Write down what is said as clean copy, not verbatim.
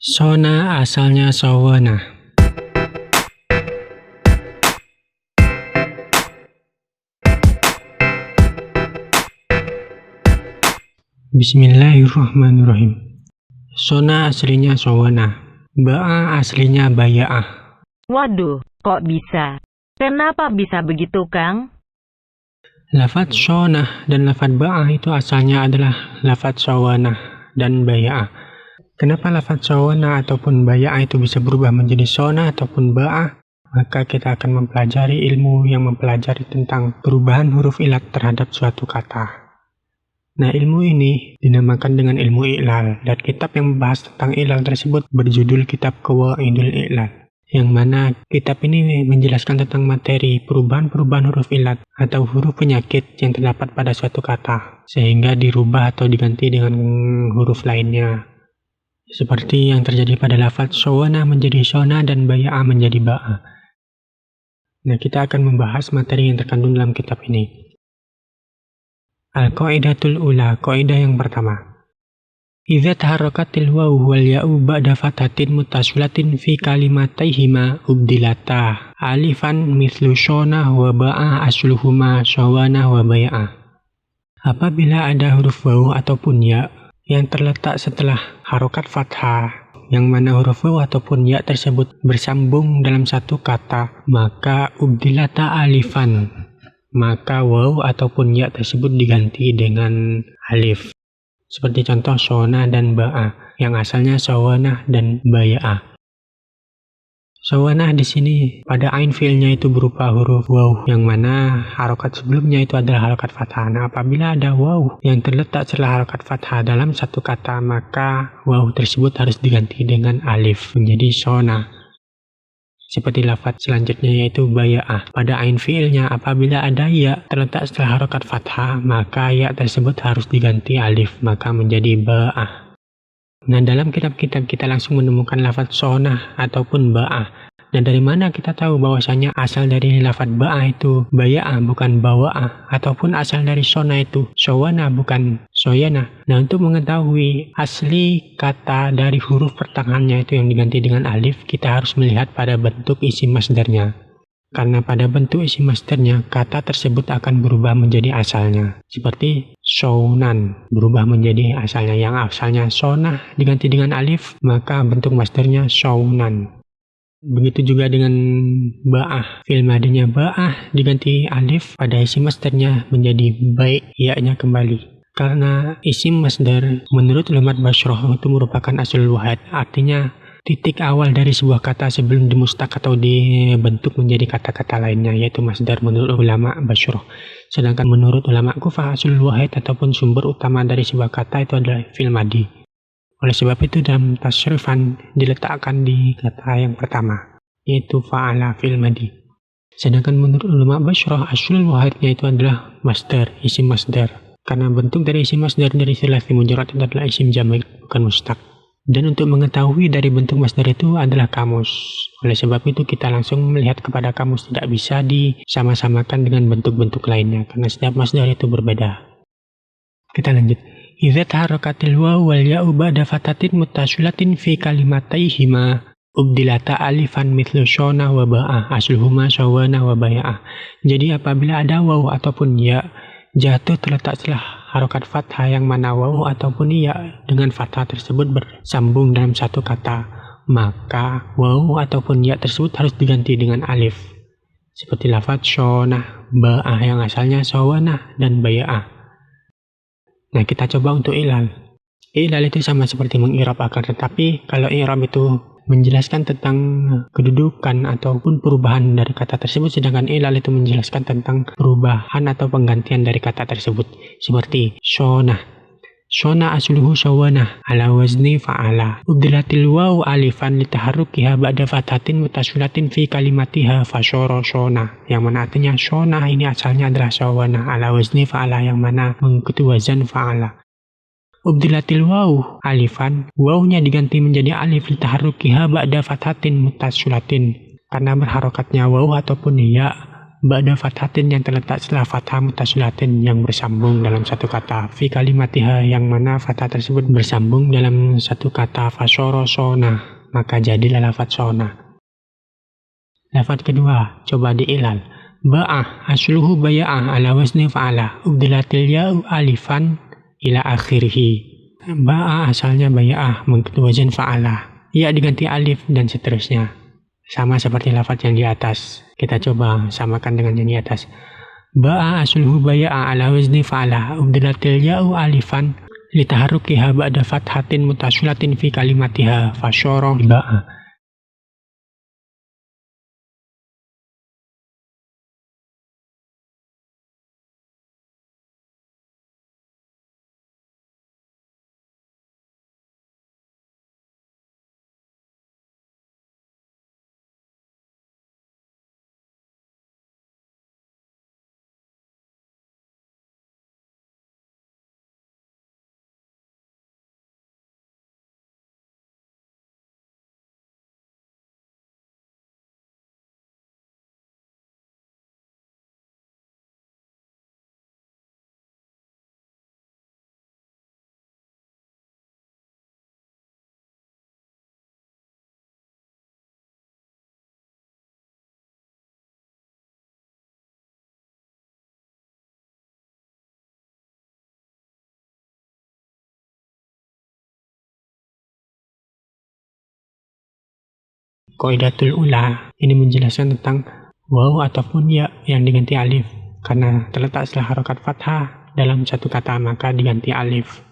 Sona asalnya sawana. Bismillahirrahmanirrahim. Sona aslinya sawana. Ba'a aslinya baya'ah. Waduh, kok bisa? Kenapa bisa begitu, Kang? Lafadz sona dan lafadz ba'ah itu asalnya adalah lafadz sawana dan baya'ah. Kenapa lafadz sawana ataupun baya'ah itu bisa berubah menjadi sona ataupun ba'ah? Maka kita akan mempelajari ilmu yang mempelajari tentang perubahan huruf ilat terhadap suatu kata. Nah, ilmu ini dinamakan dengan ilmu i'lal, dan kitab yang membahas tentang i'lal tersebut berjudul Kitab Qawaidul I'lal, yang mana kitab ini menjelaskan tentang materi perubahan-perubahan huruf ilat atau huruf penyakit yang terdapat pada suatu kata, sehingga dirubah atau diganti dengan huruf lainnya. Seperti yang terjadi pada lafadz sawana menjadi sona dan baya'ah menjadi ba'ah. Nah, kita akan membahas materi yang terkandung dalam kitab ini. Al-Qaidatul Ula, kaidah yang pertama. Idza taharrakatil wawu wal ya'u ba'da fathatin mutaswilatin fi kalimataihima ubdilata alifan mithlu shona wa ba'a asluhuma shawana wa bay'a. Apabila ada huruf wawu ataupun ya yang terletak setelah harokat fathah, yang mana huruf wawu ataupun ya tersebut bersambung dalam satu kata, maka ubdilata alifan, maka waw ataupun ya tersebut diganti dengan alif. Seperti contoh sona dan ba'ah yang asalnya sawana dan baya'ah. Sawana di sini pada ain fi'ilnya itu berupa huruf waw, yang mana harokat sebelumnya itu adalah harokat fathah. Nah, apabila ada waw yang terletak setelah harokat fathah dalam satu kata, maka waw tersebut harus diganti dengan alif menjadi sona. Seperti lafadz selanjutnya yaitu baya'ah. Pada ain fi'ilnya apabila ada ya terletak setelah harokat fathah, maka ya tersebut harus diganti alif, maka menjadi ba'ah. Nah, dalam kitab-kitab kita langsung menemukan lafadz sona ataupun ba'ah. Dan dari mana kita tahu bahwasanya asal dari lafadz ba'ah itu baya'ah bukan bawa'ah, ataupun asal dari sona itu sawana bukan soyana. Nah, untuk mengetahui asli kata dari huruf pertengahannya itu yang diganti dengan alif, kita harus melihat pada bentuk isim masdarnya. Karena pada bentuk isim masdarnya, kata tersebut akan berubah menjadi asalnya. Seperti sounan berubah menjadi asalnya, yang asalnya sona diganti dengan alif, maka bentuk masdarnya sounan. Begitu juga dengan ba'ah. Fi'il madinya ba'ah diganti alif, pada isim masdarnya menjadi baik, ya-nya kembali. Karena isim masdar menurut ulama Bashrah itu merupakan aslul wahid, artinya titik awal dari sebuah kata sebelum dimustaq atau dibentuk menjadi kata-kata lainnya, yaitu masdar menurut ulama Bashrah. Sedangkan menurut ulama Kufah, aslul wahid ataupun sumber utama dari sebuah kata itu adalah fi'il madi. Oleh sebab itu dalam tasrifan diletakkan di kata yang pertama, yaitu fa'ala fi'il madi. Sedangkan menurut ulama Bashrah, aslul wahidnya itu adalah masdar, isim masdar. Karena bentuk dari isim masdar dari thulathi mujarrad itu adalah isim jamid, bukan mustaq. Dan untuk mengetahui dari bentuk masdar itu adalah kamus. Oleh sebab itu kita langsung melihat kepada kamus, tidak bisa disama-samakan dengan bentuk-bentuk lainnya, karena setiap masdar itu berbeda. Kita lanjut. Idza taharrakatil wawu wal ya'u ba'da fathatin mutaswilatin fi kalimataihima ubdilata alifan mithlu shona wa ba'ah asluhuma shawana wa baya'ah. Jadi apabila ada wawu ataupun ya jatuh terletak setelah harokat fathah, yang mana wawu ataupun ya dengan fathah tersebut bersambung dalam satu kata, maka wawu ataupun ya tersebut harus diganti dengan alif. Seperti lafadz shona, ba'ah yang asalnya sawana dan baya'ah. Nah, kita coba untuk i'lal. I'lal itu sama seperti meng'irab akar, tetapi kalau i'rab itu menjelaskan tentang kedudukan ataupun perubahan dari kata tersebut, sedangkan i'lal itu menjelaskan tentang perubahan atau penggantian dari kata tersebut. Seperti shona. Shona asluhu shawana ala wazni fa'ala. Ubdilatil waw alifan litaharrukiha ba'da fathatin mutaswilatin fi kalimatiha fashoro shona. Yang mana artinya shona ini asalnya adalah shawana ala wazni fa'ala, yang mana mengikuti wazan fa'ala. Ubdilatil waw alifan, wawnya diganti menjadi alif litaharrukiha ba'da fathatin mutaswilatin, karena berharokatnya waw ataupun ya ba'da fathatin yang terletak setelah fathah mutasyilatin yang bersambung dalam satu kata, fi kalimatiha yang mana fathah tersebut bersambung dalam satu kata, fasyara sona, maka jadilah lafaz sona. Lafaz kedua, coba diilal. Ba'ah asluhu baya'ah ala wazni fa'ala, ubdilatil ya'u alifan ila akhirih. Ba'ah asalnya baya'ah mengikuti wazan fa'ala, ya diganti alif dan seterusnya. Sama seperti lafaz yang di atas. Kita coba samakan dengan yang di atas. Ba'a asluhu baya'a ala wazni fa'ala ubdilatil ya'u alifan litaharrukiha ba'da fathatin mutasyilatin fi kalimatiha fasyara ba'a. Qaidatul ula ini menjelaskan tentang waw ataupun ya yang diganti alif karena terletak setelah harokat fathah dalam satu kata maka diganti alif.